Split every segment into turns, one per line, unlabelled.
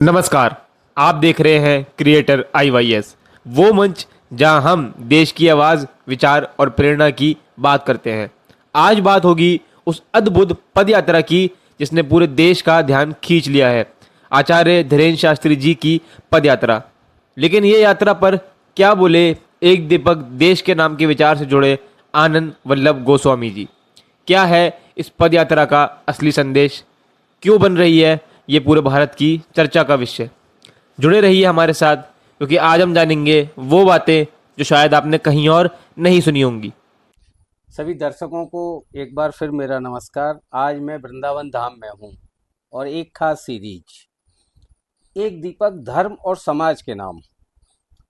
नमस्कार। आप देख रहे हैं क्रिएटर IYS, वो मंच जहां हम देश की आवाज़, विचार और प्रेरणा की बात करते हैं। आज बात होगी उस अद्भुत पद यात्रा की जिसने पूरे देश का ध्यान खींच लिया है, आचार्य धीरेन्द्र शास्त्री जी की पद यात्रा। लेकिन ये यात्रा पर क्या बोले एक दीपक देश के नाम के विचार से जुड़े आनंद वल्लभ गोस्वामी जी। क्या है इस पद यात्रा का असली संदेश, क्यों बन रही है ये पूरे भारत की चर्चा का विषय। जुड़े रहिए हमारे साथ, क्योंकि आज हम जानेंगे वो बातें जो शायद आपने कहीं और नहीं सुनी होंगी।
सभी दर्शकों को एक बार फिर मेरा नमस्कार। आज मैं वृंदावन धाम में हूँ और एक खास सीरीज एक दीपक धर्म और समाज के नाम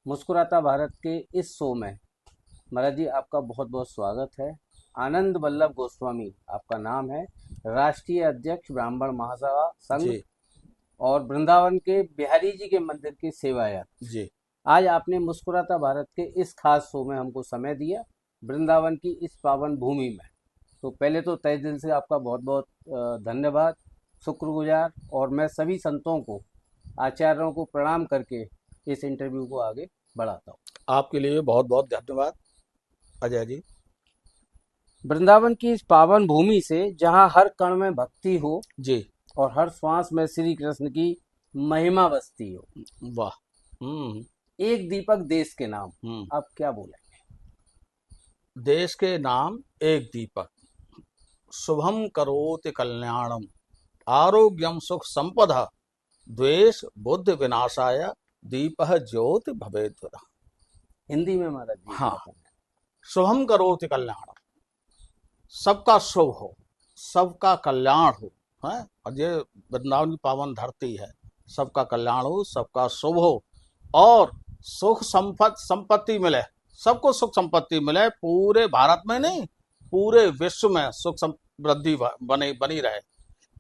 मुस्कुराता भारत के इस शो में महाराज जी आपका बहुत बहुत स्वागत है। आनंद वल्लभ गोस्वामी आपका नाम है, राष्ट्रीय अध्यक्ष ब्राह्मण महासभा संघ
जी
और वृंदावन के बिहारी जी के मंदिर की सेवायत।
जी
आज आपने मुस्कुराता भारत के इस खास शो में हमको समय दिया वृंदावन की इस पावन भूमि में। तो पहले तो तहे दिल से आपका बहुत बहुत धन्यवाद, शुक्रगुजार। और मैं सभी संतों को, आचार्यों को प्रणाम करके इस इंटरव्यू को आगे बढ़ाता हूँ।
आपके लिए बहुत बहुत धन्यवाद अजय जी।
वृंदावन की इस पावन भूमि से जहाँ हर कण में भक्ति हो
जी
और हर श्वास में श्री कृष्ण की महिमा बसती हो।
वाह। हम्म
एक दीपक देश के नाम,
हम्म
आप क्या बोले?
देश के नाम एक दीपक, शुभम करोति कल्याणम, आरोग्यम सुख संपदा, द्वेष बुद्ध विनाशाय, दीपः ज्योति भवेत्।
हिंदी में महाराज जी
हाँ,
क्या बोले?
शुभम करोति कल्याणम, सबका शुभ हो, सबका कल्याण हो। है और ये वृंदावन की पावन धरती है, सबका कल्याण हो, सबका शुभ हो और सुख संपत्ति मिले, सबको सुख संपत्ति मिले, पूरे भारत में नहीं पूरे विश्व में सुख समृद्धि बनी रहे,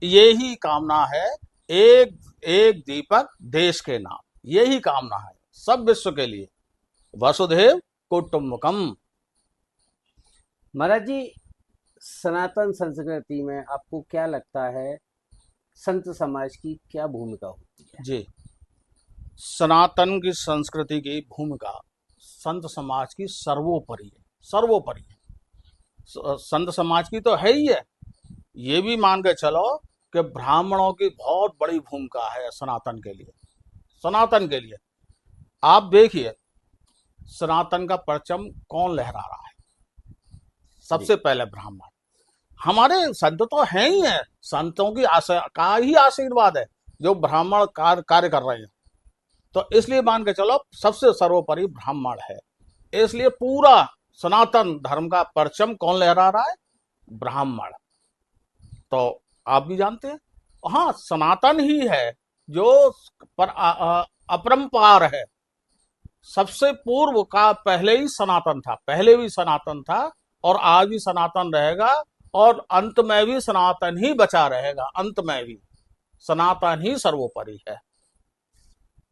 यही कामना है। एक एक दीपक देश के नाम, यही कामना है सब विश्व के लिए। वसुधैव कुटुंबकम।
महाराज जी, सनातन संस्कृति में आपको क्या लगता है संत समाज की क्या भूमिका होती है?
जी, सनातन की संस्कृति की भूमिका संत समाज की सर्वोपरि है, सर्वोपरि है। संत समाज की तो है ही है, ये भी मान के चलो कि ब्राह्मणों की बहुत बड़ी भूमिका है सनातन के लिए। सनातन के लिए आप देखिए, सनातन का परचम कौन लहरा रहा है? सबसे पहले ब्राह्मण। हमारे संत तो हैं ही हैं, संतों की का ही आशीर्वाद है जो ब्राह्मण कार्य कर रहे हैं। तो इसलिए मान के चलो सबसे सर्वोपरि ब्राह्मण है। इसलिए पूरा सनातन धर्म का परचम कौन लहरा रहा है? ब्राह्मण। तो आप भी जानते हैं, हाँ, सनातन ही है जो अपरंपार है। सबसे पूर्व का पहले ही सनातन था, पहले भी सनातन था और आज भी सनातन रहेगा और अंत में भी सनातन ही बचा रहेगा। अंत में भी सनातन ही सर्वोपरि है।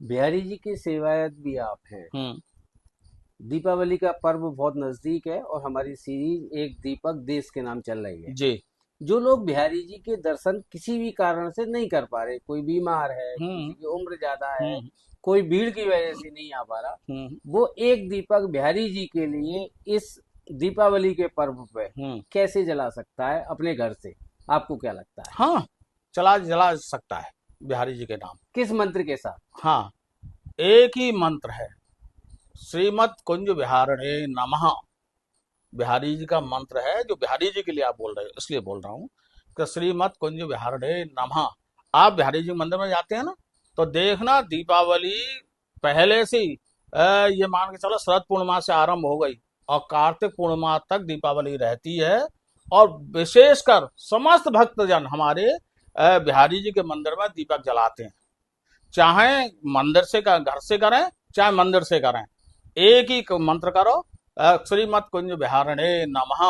बिहारी जी की सेवायत भी आप हैं। दीपावली का पर्व बहुत नजदीक है और हमारी सीरीज एक दीपक देश के नाम चल रही है।
जी।
जो लोग बिहारी जी के दर्शन किसी भी कारण से नहीं कर पा रहे, कोई बीमार है,
हम्म
किसी की उम्र ज्यादा है,
हम्म
कोई भीड़ की वजह से नहीं आ पा रहा,
हम्म
वो एक दीपक बिहारी जी के लिए इस दीपावली के पर्व पे
हम्म
कैसे जला सकता है अपने घर से? आपको क्या लगता है?
हाँ, जला सकता है बिहारी जी के नाम।
किस मंत्र के साथ?
हाँ, एक ही मंत्र है, श्रीमद कुंज विहारणे नमः। बिहारी जी का मंत्र है, जो बिहारी जी के लिए आप बोल रहे हो इसलिए बोल रहा हूँ कि श्रीमद कुंज विहारणे नमः। आप बिहारी जी मंदिर में जाते हैं ना, तो देखना दीपावली पहले से ही ये मान के चलो शरद पूर्णिमा से आरंभ हो गई और कार्तिक पूर्णिमा तक दीपावली रहती है। और विशेषकर समस्त भक्तजन हमारे बिहारी जी के मंदिर में दीपक जलाते हैं, चाहे मंदिर से घर से करें चाहे मंदिर से करें। एक ही मंत्र करो, श्रीमद कुंज विहारणे नमः,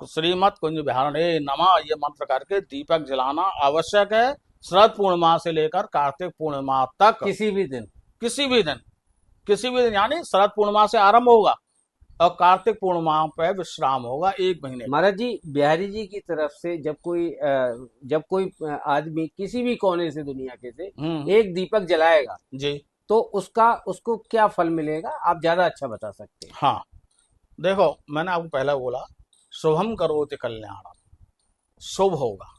श्रीमद कुंज विहारणे नमः, ये मंत्र करके दीपक जलाना आवश्यक है। शरद पूर्णिमा से लेकर कार्तिक पूर्णिमा तक,
किसी भी दिन?
किसी भी दिन, किसी भी दिन, यानी शरद पूर्णिमा से आरंभ होगा और कार्तिक पूर्णिमा पे विश्राम होगा 1 महीने का।
महाराज जी, बिहारी जी की तरफ से जब कोई आदमी किसी भी कोने से दुनिया के से एक दीपक जलाएगा
जी
तो उसको क्या फल मिलेगा, आप ज्यादा अच्छा बता सकते हैं।
हाँ, देखो मैंने आपको पहले बोला, शुभम करोति कल्याणम, शुभ होगा,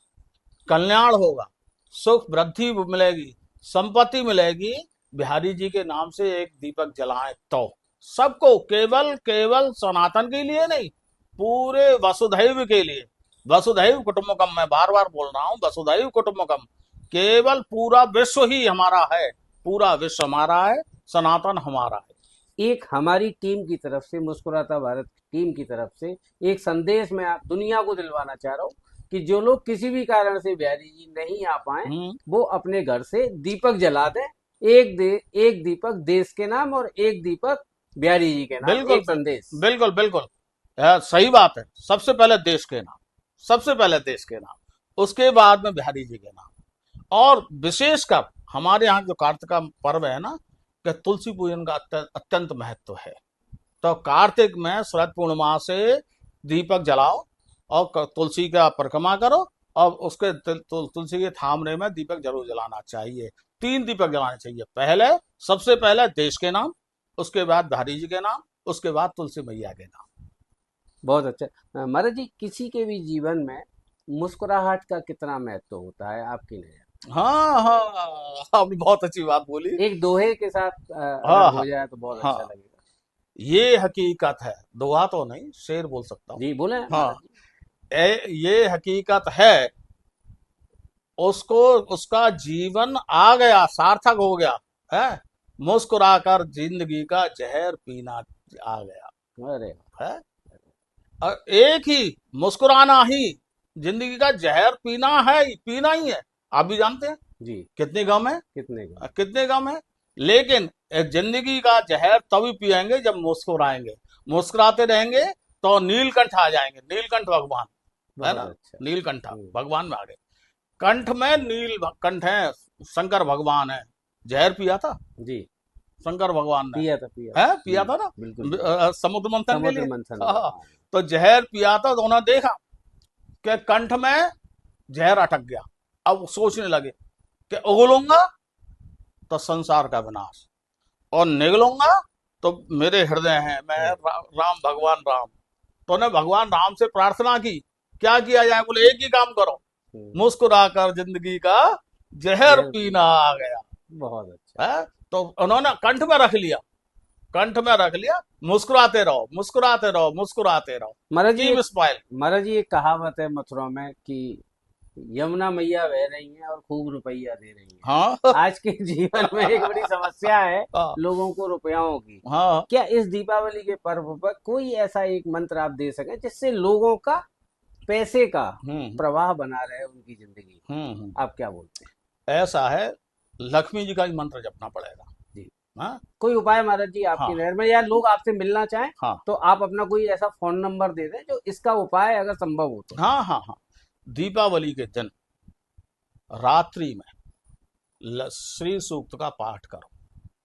कल्याण होगा, सुख वृद्धि मिलेगी, संपत्ति मिलेगी। बिहारी जी के नाम से एक दीपक जलाएं तो सबको, केवल केवल सनातन के लिए नहीं, पूरे वसुधैव के लिए। वसुधैव कुटुंबकम, मैं बार बार बोल रहा हूं, वसुधैव कुटुंबकम, केवल पूरा विश्व ही हमारा है, पूरा विश्व हमारा है, सनातन हमारा है।
एक हमारी टीम की तरफ से, मुस्कुराता भारत टीम की तरफ से एक संदेश मैं आप दुनिया को दिलवाना चाह रहा हूँ कि जो लोग किसी भी कारण से बिहारी जी नहीं आ पाए, वो अपने घर से दीपक जला दें। एक दीपक देश के नाम और एक दीपक बिहारी जी के नाम,
बिल्कुल
एक संदेश।
बिल्कुल बिल्कुल, सही बात है। सबसे पहले देश के नाम, सबसे पहले देश के नाम, उसके बाद में बिहारी जी के नाम। और विशेषकर हमारे यहाँ जो कार्तिक का पर्व है ना, कि तुलसी पूजन का अत्यंत महत्व है। तो कार्तिक में शरद पूर्णिमा से दीपक जलाओ और तुलसी का परिक्रमा करो, और उसके तुलसी के थामने में दीपक जरूर जलाना चाहिए। 3 दीपक जलाने चाहिए, पहले सबसे पहले देश के नाम, उसके बाद बिहारी जी के नाम, उसके बाद तुलसी मैया के नाम।
बहुत अच्छा। महाराज जी, किसी के भी जीवन में मुस्कुराहट का कितना महत्व होता है आपकी नजर?
हाँ हाँ, आपने बहुत अच्छी बात बोली।
एक दोहे के साथ
हाँ
अगर
हाँ
हो जाए तो बहुत
हाँ,
अच्छा लगेगा।
ये हकीकत है, दोहा तो नहीं, शेर बोल सकता हूँ।
जी बोले
हाँ,
महाराज जी।
ये हकीकत है, उसको उसका जीवन आ गया, सार्थक हो गया है, मुस्कुराकर जिंदगी का जहर पीना आ गया
अरे
है। और एक ही मुस्कुराना ही जिंदगी का जहर पीना है, पीना ही है। आप भी जानते हैं
जी,
कितने गम है,
कितने का?
कितने गम है। लेकिन जिंदगी का जहर तभी पिएंगे जब मुस्कुराएंगे, मुस्कुराते रहेंगे तो नीलकंठ आ जाएंगे, नीलकंठ भगवान है
बहुत
ना,
अच्छा।
नीलकंठ भगवान में आ गए। कंठ में नील कंठ है, शंकर भगवान है। जहर पिया था
जी,
शंकर भगवान ने,
पिया
है पिया
जी,
था ना,
बिल्कुल।
समुद्र मंथन के
समुद्र
लिए।
मंथन में,
हाँ,
हाँ।
तो जहर पिया था, तो उन्होंने देखा कि कंठ में जहर अटक गया। अब सोचने लगे कि उगलूंगा तो संसार का विनाश, और निगलूंगा तो मेरे हृदय है, मैं राम भगवान राम। तो उन्हें भगवान राम से प्रार्थना की, क्या किया जाए? बोले एक ही काम करो, मुस्कुराकर जिंदगी का जहर
जहर
पीना आ गया
बहुत अच्छा।
है। तो उन्होंने कंठ में रख लिया, कंठ में रख लिया, मुस्कुराते रहो, मुस्कुराते रहो, मुस्कुराते रहो,
महाराज जी
कीप स्माइल।
महाराज जी, एक कहावत है मथुरा में कि यमुना मैया बह रही हैं और खूब रुपया दे रही हैं।
हाँ
आज के जीवन में एक बड़ी समस्या है
हाँ
लोगों को रुपयाओं की।
हाँ,
क्या इस दीपावली के पर्व पर कोई ऐसा एक मंत्र आप दे सकें जिससे लोगों का पैसे का
हम्म
प्रवाह बना रहे उनकी जिंदगी?
हम्म।
आप क्या बोलते हैं?
ऐसा है, लक्ष्मी जी का ही मंत्र जपना पड़ेगा।
जी,
हाँ
कोई उपाय महाराज जी
हाँ
आपकी नजर में, या लोग आपसे मिलना चाहें
हाँ
तो आप अपना कोई ऐसा फोन नंबर दे दें जो इसका उपाय अगर संभव हो तो।
हाँ हाँ हाँ, दीपावली के दिन रात्रि में श्री सूक्त का पाठ करो,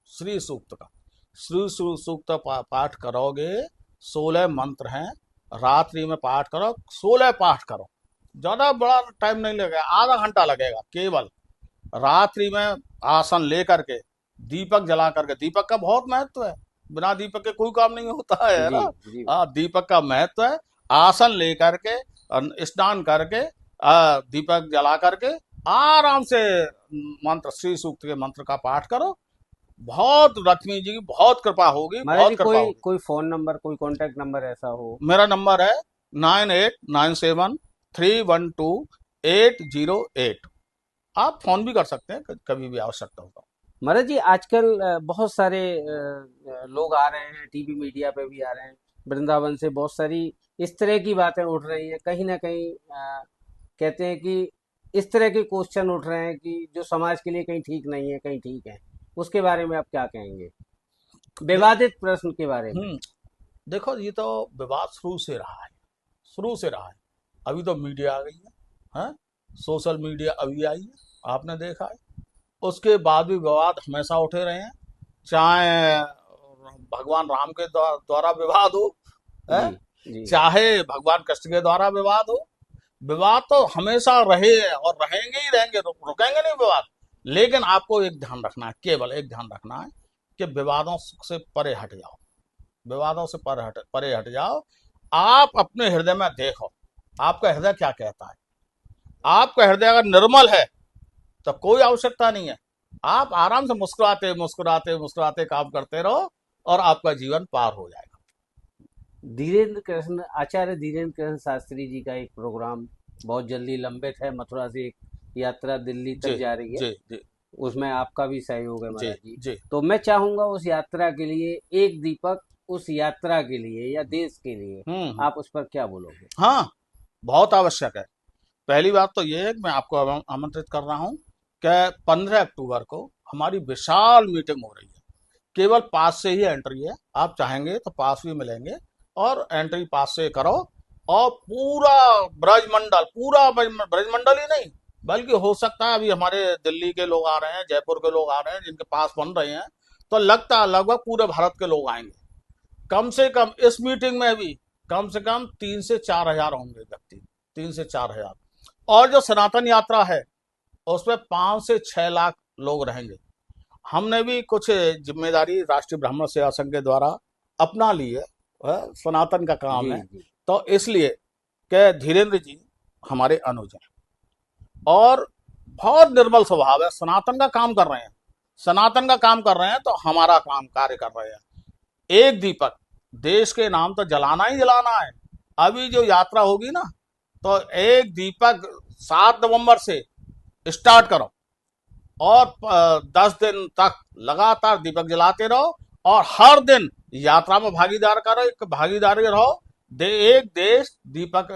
श्री सूक्त का, श्री सूक्त पाठ करोगे। 16 मंत्र हैं, रात्रि में पाठ करो, 16 पाठ करो। ज्यादा बड़ा टाइम नहीं लगेगा, आधा घंटा लगेगा केवल। रात्रि में आसन लेकर के, दीपक जला करके, दीपक का बहुत महत्व है, बिना दीपक के कोई काम नहीं होता है
जी
ना।
जी
हाँ, दीपक का महत्व है। आसन लेकर के, स्नान करके, दीपक जला करके आराम से मंत्र, श्री सूक्त के मंत्र का पाठ करो। बहुत लक्ष्मी जी की बहुत कृपा होगी,
महाराज
बहुत
जी,
कृपा होगी।
कोई फोन नंबर, कोई कांटेक्ट नंबर ऐसा हो?
मेरा नंबर है 9897312808। आप फोन भी कर सकते हैं, कभी भी आवश्यकता होगा।
महाराज जी, आजकल बहुत सारे लोग आ रहे हैं, टीवी मीडिया पे भी आ रहे हैं, वृंदावन से बहुत सारी इस तरह की बातें उठ रही हैं, कहीं ना कहीं कहते हैं कि इस तरह के क्वेश्चन उठ रहे हैं कि जो समाज के लिए कहीं ठीक नहीं है, कहीं ठीक है। उसके बारे में आप क्या कहेंगे, विवादित प्रश्न के बारे में?
देखो, ये तो विवाद शुरू से रहा है, शुरू से रहा है। अभी तो मीडिया आ गई है, हैं? सोशल मीडिया अभी आई है, आपने देखा है। उसके बाद भी विवाद हमेशा उठे रहे हैं, चाहे भगवान राम के द्वारा विवाद हो, है?
जी जी
चाहे भगवान कृष्ण के द्वारा विवाद हो, विवाद तो हमेशा रहे और रहेंगे ही रहेंगे, रुकेंगे नहीं विवाद। लेकिन आपको एक ध्यान रखना है, केवल एक ध्यान रखना है कि विवादों से परे हट जाओ, विवादों से परे हट जाओ। आप अपने हृदय में देखो, आपका हृदय क्या कहता है। आपका हृदय अगर निर्मल है तो कोई आवश्यकता नहीं है, आप आराम से मुस्कुराते मुस्कुराते मुस्कुराते काम करते रहो और आपका जीवन पार हो जाएगा।
आचार्य धीरेन्द्र कृष्ण शास्त्री जी का एक प्रोग्राम बहुत जल्दी लंबित है। मथुरा से एक यात्रा दिल्ली
जी
तक जा रही है,
जी जी
उसमें आपका भी सहयोग है
जी
महाराज जी।
जी।
तो मैं चाहूंगा उस यात्रा के लिए एक दीपक, उस यात्रा के लिए या देश के लिए आप उस पर क्या बोलोगे?
हाँ, बहुत आवश्यक है। पहली बात तो ये है कि मैं आपको आमंत्रित कर रहा हूँ कि 15 अक्टूबर को हमारी विशाल मीटिंग हो रही है। केवल पास से ही एंट्री है, आप चाहेंगे तो पास भी मिलेंगे और एंट्री पास से करो। और पूरा ब्रजमंडल, पूरा ब्रजमंडल ही नहीं, बल्कि हो सकता है अभी हमारे दिल्ली के लोग आ रहे हैं, जयपुर के लोग आ रहे हैं, जिनके पास बन रहे हैं, तो लगता है लगभग पूरे भारत के लोग आएंगे। कम से कम इस मीटिंग में भी कम से कम 3 से 4 हजार होंगे व्यक्ति, 3 से 4 हजार। और जो सनातन यात्रा है उसमें 5 से 6 लाख लोग रहेंगे। हमने भी कुछ जिम्मेदारी राष्ट्रीय ब्राह्मण सेवा संघ के द्वारा अपना ली है, सनातन का काम
जी
है।
जी
तो इसलिए कि धीरेन्द्र जी हमारे अनुज हैं और बहुत निर्मल स्वभाव है, सनातन का काम कर रहे हैं, सनातन का काम कर रहे हैं तो हमारा काम कार्य कर रहे हैं। एक दीपक देश के नाम तो जलाना ही जलाना है। अभी जो यात्रा होगी ना, तो एक दीपक 7 नवंबर से स्टार्ट करो और 10 दिन तक लगातार दीपक जलाते रहो और हर दिन यात्रा में भागीदार करो, एक भागीदारी रहो। एक देश दीपक,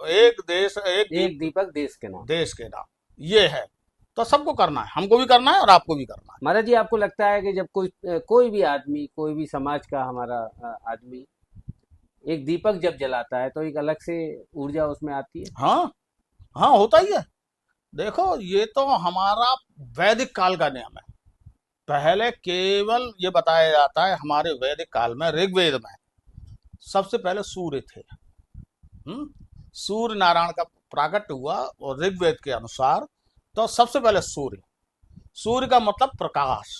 एक देश
एक दीपक देश के नाम।
देश के नाम, ये है। तो सबको करना है, हमको भी करना है और आपको भी करना है।
महाराज जी, आपको लगता है कि जब कोई भी आदमी, कोई भी समाज का हमारा आदमी एक दीपक जब जलाता है तो एक अलग से ऊर्जा उसमें आती है?
हाँ हाँ, होता ही है। देखो, ये तो हमारा वैदिक काल का नियम है। पहले केवल ये बताया जाता है हमारे वैदिक काल में, ऋग्वेद में सबसे पहले सूर्य थे। सूर्य नारायण का प्राकट्य हुआ और ऋग्वेद के अनुसार तो सबसे पहले सूर्य, सूर्य का मतलब प्रकाश,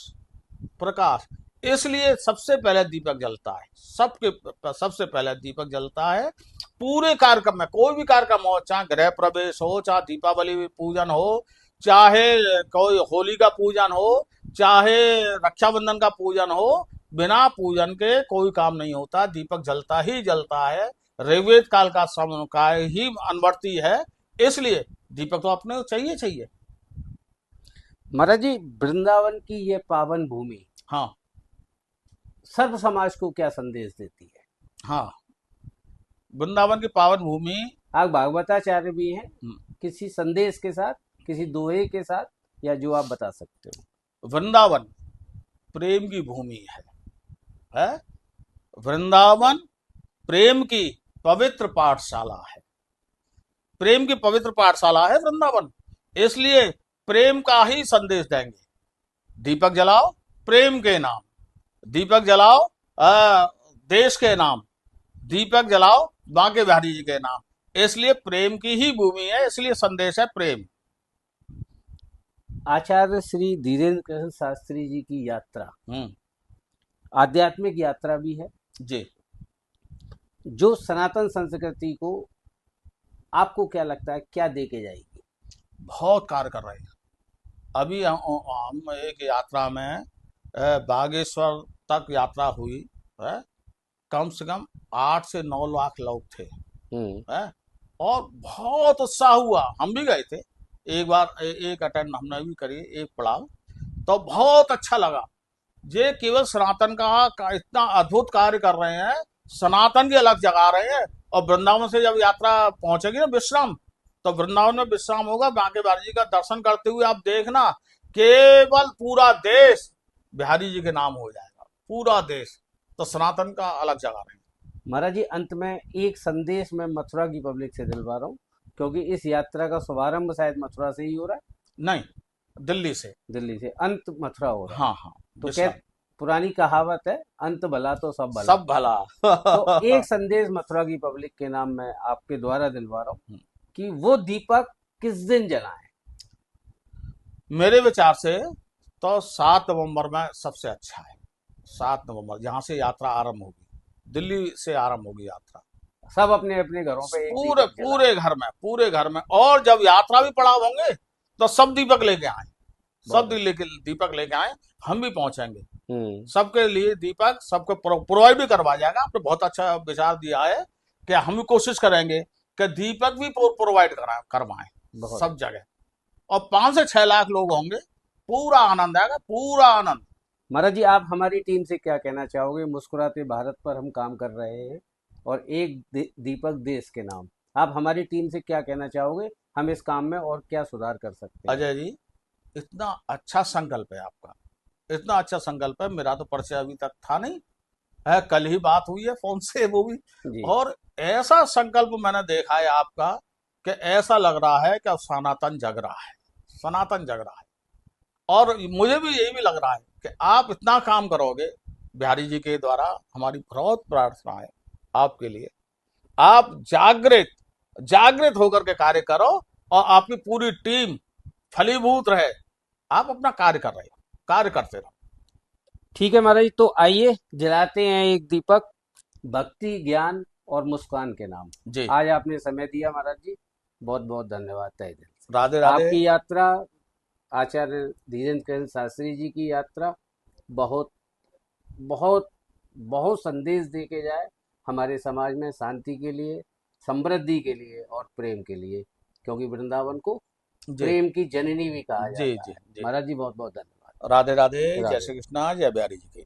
प्रकाश। इसलिए सबसे पहले दीपक जलता है, सबके सबसे पहले दीपक जलता है। पूरे कार्यक्रम में, कोई भी कार्यक्रम हो, चाहे गृह प्रवेश हो, चाहे दीपावली पूजन हो, चाहे कोई होली का पूजन हो, चाहे रक्षाबंधन का पूजन हो, बिना पूजन के कोई काम नहीं होता, दीपक जलता ही जलता है। ऋग्वेद काल का समय का ही अनुवर्ती है, इसलिए दीपक तो अपने चाहिए चाहिए।
महाराज जी, वृंदावन की ये पावन भूमि
हाँ
सर्व समाज को क्या संदेश देती है?
हाँ, वृंदावन की पावन भूमि।
आप भागवताचार्य भी हैं,
हम्म,
किसी संदेश के साथ, किसी दोहे के साथ, या जो आप बता सकते हो?
वृंदावन प्रेम की भूमि है? वृंदावन प्रेम की पवित्र पाठशाला है, प्रेम की पवित्र पाठशाला है वृंदावन। इसलिए प्रेम का ही संदेश देंगे। दीपक जलाओ प्रेम के नाम, दीपक जलाओ देश के नाम, दीपक जलाओ बांके बिहारी जी के नाम। इसलिए प्रेम की ही भूमि है, इसलिए संदेश है प्रेम।
आचार्य श्री धीरेन्द्र कृष्ण शास्त्री जी की यात्रा आध्यात्मिक यात्रा भी है,
जी।
जो सनातन संस्कृति को आपको क्या लगता है क्या दे के जाएगी?
बहुत कार्य कर रहे हैं। अभी हम एक यात्रा में बागेश्वर तक यात्रा हुई है, कम से कम 8 से 9 लाख लोग थे है? और बहुत उत्साह हुआ। हम भी गए थे एक बार, एक अटेंड हमने भी करी, एक पड़ाव, तो बहुत अच्छा लगा। ये केवल सनातन का इतना अद्भुत कार्य कर रहे हैं, सनातन की अलग जगा रहे हैं। और वृंदावन से जब यात्रा पहुंचेगी ना विश्राम, तो वृंदावन में विश्राम होगा, बांके बिहारी जी का दर्शन करते हुए आप देखना, केवल पूरा देश बिहारी जी के नाम हो जाएगा, पूरा देश। तो सनातन का अलग जगा रहे हैं।
महाराज जी, अंत में एक संदेश मैं मथुरा की पब्लिक से दिलवा रहा हूँ, क्योंकि इस यात्रा का शुभारंभ शायद मथुरा से ही हो रहा है।
नहीं, दिल्ली से,
दिल्ली से अंत मथुरा हो रहा है।
हाँ हाँ।
तो पुरानी कहावत है, अंत भला तो सब भला।
सब भला।
तो एक संदेश मथुरा की पब्लिक के नाम मैं आपके द्वारा दिलवा रहा हूँ कि वो दीपक किस दिन जलाएं।
मेरे विचार से तो 7 नवंबर में सबसे अच्छा है। 7 नवंबर जहां से यात्रा आरंभ होगी, दिल्ली से आरंभ होगी यात्रा,
सब अपने अपने घरों पे एक
पूरे
दीपक जलाएं।
पूरे घर में। और जब यात्रा भी पड़ाव होंगे तो सब दीपक लेके आए, सब
बहुत
दीपक लेके आए, हम भी पहुंचेंगे।
हम्म
सबके लिए दीपक सबको प्रोवाइड भी करवा जाएगा। आपने बहुत अच्छा विचार दिया है कि हम भी कोशिश करेंगे कि दीपक भी प्रोवाइड करवाएं
बहुत
सब जगह। और 5 से 6 लाख लोग होंगे, पूरा आनंद आएगा, पूरा आनंद।
महाराज जी, आप हमारी टीम से क्या कहना चाहोगे? मुस्कुराते भारत पर हम काम कर रहे हैं और एक दीपक देश के नाम, आप हमारी टीम से क्या कहना चाहोगे? हम इस काम में और क्या सुधार कर सकते हैं?
अजय जी, इतना अच्छा संकल्प है आपका, इतना अच्छा संकल्प है। मेरा तो परिचय अभी तक था नहीं है, कल ही बात हुई है फोन से, वो भी।
जी
और ऐसा संकल्प मैंने देखा है आपका कि ऐसा लग रहा है कि अब सनातन जग रहा है, सनातन जग रहा है। और मुझे भी यही भी लग रहा है कि आप इतना काम करोगे। बिहारी जी के द्वारा हमारी बहुत प्रार्थना है आपके लिए। आप जागृत जागृत होकर के कार्य करो और आपकी पूरी टीम फलीभूत रहे। आप अपना कार्य कर रहे हो, कार्य करते रहो।
ठीक है महाराज जी, तो आइए जलाते हैं एक दीपक भक्ति, ज्ञान और मुस्कान के नाम।
जी,
आज आपने समय दिया महाराज जी, बहुत बहुत धन्यवाद तहे दिल से।
राधे राधे।
आपकी यात्रा, आचार्य धीरेन्द्र चंद्र शास्त्री जी की यात्रा बहुत बहुत बहुत संदेश दे के जाए हमारे समाज में, शांति के लिए, समृद्धि के लिए और प्रेम के लिए, क्योंकि वृंदावन को
जी
प्रेम की जननी भी कहा
जी
जाता
जी
है।
जी।
महाराज जी बहुत बहुत धन्यवाद।
राधे राधे। जय
राधे।
श्री कृष्णा, जय बिहारी जी की।